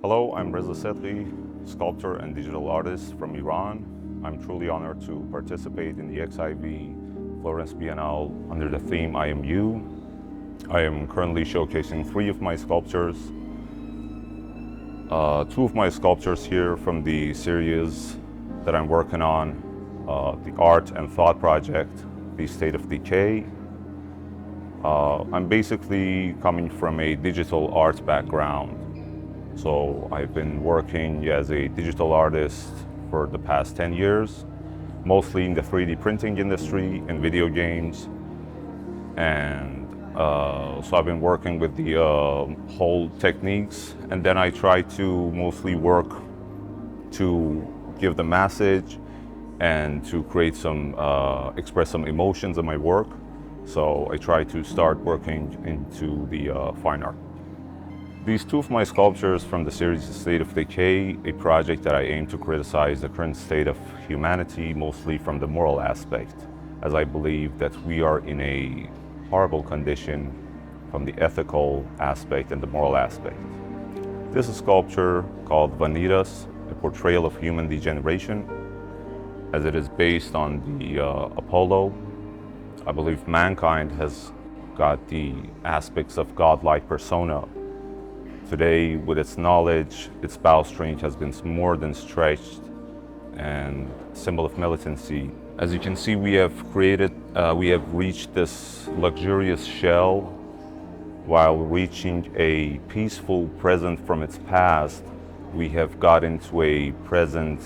Hello, I'm Reza Sedghi, sculptor and digital artist from Iran. I'm truly honored to participate in the XIV Florence Biennale under the theme I Am You. I am currently showcasing three of my sculptures. Two of my sculptures here from the series that I'm working on, the Art and Thought Project, The State of Decay. I'm basically coming from a digital art background. So I've been working as a digital artist for the past 10 years, mostly in the 3D printing industry and video games. And so I've been working with the whole techniques, and then I try to mostly work to give the message and to create some, express some emotions in my work. So I try to start working into the fine art. These two of my sculptures from the series The State of Decay, a project that I aim to criticize the current state of humanity, mostly from the moral aspect, as I believe that we are in a horrible condition from the ethical aspect and the moral aspect. This is a sculpture called Vanitas, a portrayal of human degeneration, as it is based on the Apollo. I believe mankind has got the aspects of godlike persona. Today, with its knowledge, its bowstring has been more than stretched and symbol of militancy. As you can see, we have reached this luxurious shell while reaching a peaceful present from its past. We have got into a present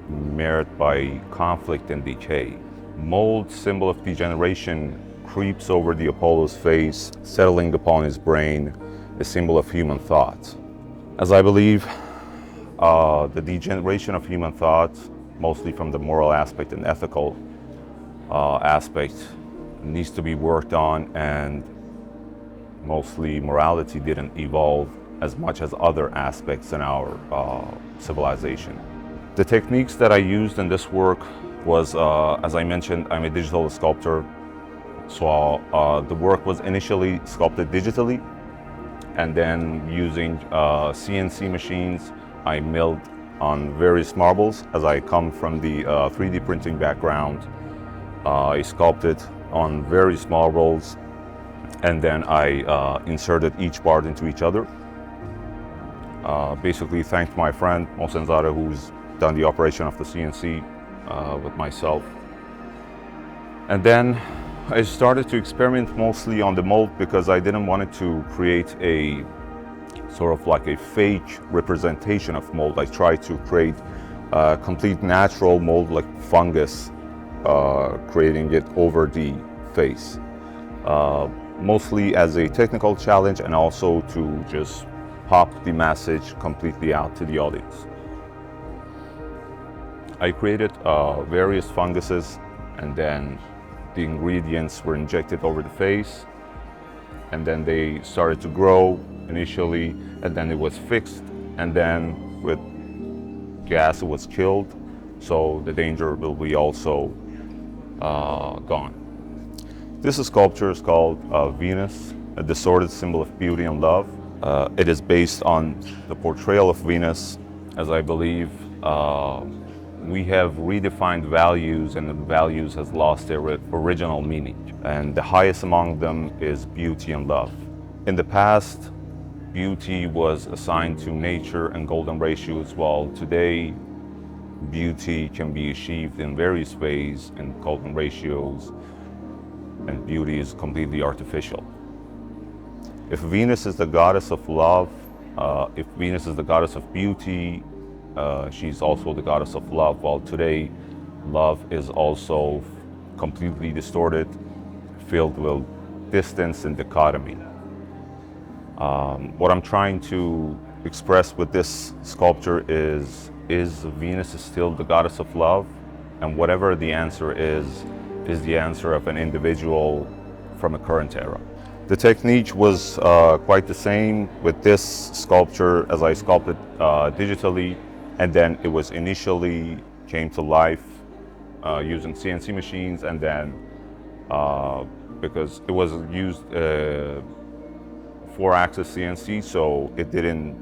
marred by conflict and decay. Mold, symbol of degeneration, creeps over the Apollo's face, settling upon his brain, a symbol of human thought. As I believe, the degeneration of human thought, mostly from the moral aspect and ethical aspect, needs to be worked on, and mostly morality didn't evolve as much as other aspects in our civilization. The techniques that I used in this work was, as I mentioned, I'm a digital sculptor, so the work was initially sculpted digitally, and then using CNC machines, I milled on various marbles. As I come from the 3D printing background, I sculpted on very small rolls, and then I inserted each part into each other. Basically thanked my friend Mohsen Zara, who's done the operation of the CNC with myself. And then I started to experiment mostly on the mold because I didn't want it to create a sort of like a fake representation of mold. I tried to create a complete natural mold like fungus, creating it over the face. Mostly as a technical challenge and also to just pop the message completely out to the audience. I created various funguses, and then the ingredients were injected over the face, and then they started to grow initially, and then it was fixed, and then with gas it was killed, so the danger will be also gone. This sculpture is called Venus, a distorted symbol of beauty and love. It is based on the portrayal of Venus, as I believe we have redefined values, and the values has lost their original meaning. And the highest among them is beauty and love. In the past, beauty was assigned to nature and golden ratios, while today, beauty can be achieved in various ways in golden ratios, and beauty is completely artificial. If Venus is the goddess of love, if Venus is the goddess of beauty, she's also the goddess of love, while today love is also completely distorted, filled with distance and dichotomy. What I'm trying to express with this sculpture is Venus still the goddess of love? And whatever the answer is the answer of an individual from a current era. The technique was quite the same with this sculpture, as I sculpted digitally, and then it was initially came to life using CNC machines, and then because it was used 4-axis CNC, so it didn't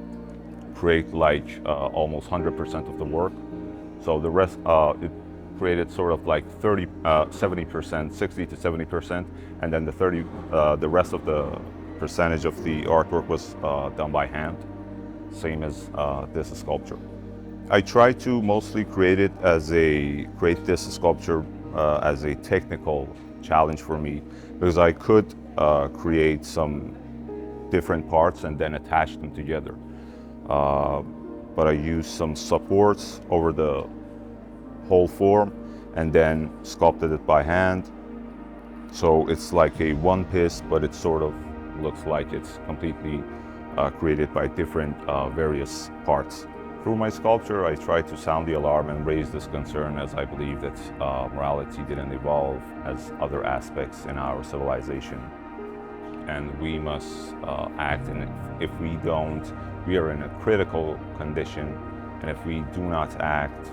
create like almost 100% of the work. So the rest, it created sort of like 70%, 60 to 70%, and then the rest of the percentage of the artwork was done by hand, same as this sculpture. I try to mostly create this sculpture as a technical challenge for me, because I could create some different parts and then attach them together. But I use some supports over the whole form and then sculpted it by hand. So it's like a one piece, but it sort of looks like it's completely created by different various parts. Through my sculpture, I try to sound the alarm and raise this concern, as I believe that morality didn't evolve as other aspects in our civilization. And we must act, and if we don't, we are in a critical condition, and if we do not act,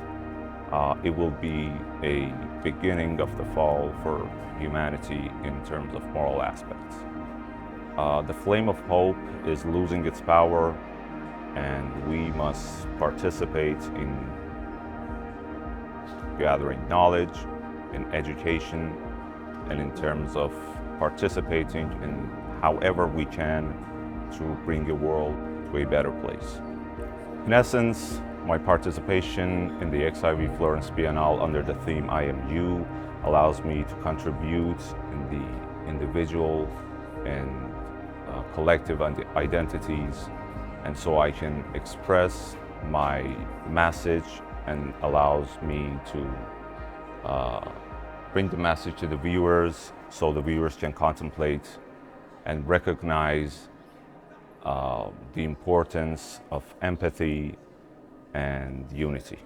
it will be a beginning of the fall for humanity in terms of moral aspects. The flame of hope is losing its power, and we must participate in gathering knowledge, in education, and in terms of participating in however we can to bring the world to a better place. In essence, my participation in the XIV Florence Biennale under the theme I Am You allows me to contribute in the individual and collective identities, and so I can express my message, and allows me to bring the message to the viewers so the viewers can contemplate and recognize the importance of empathy and unity.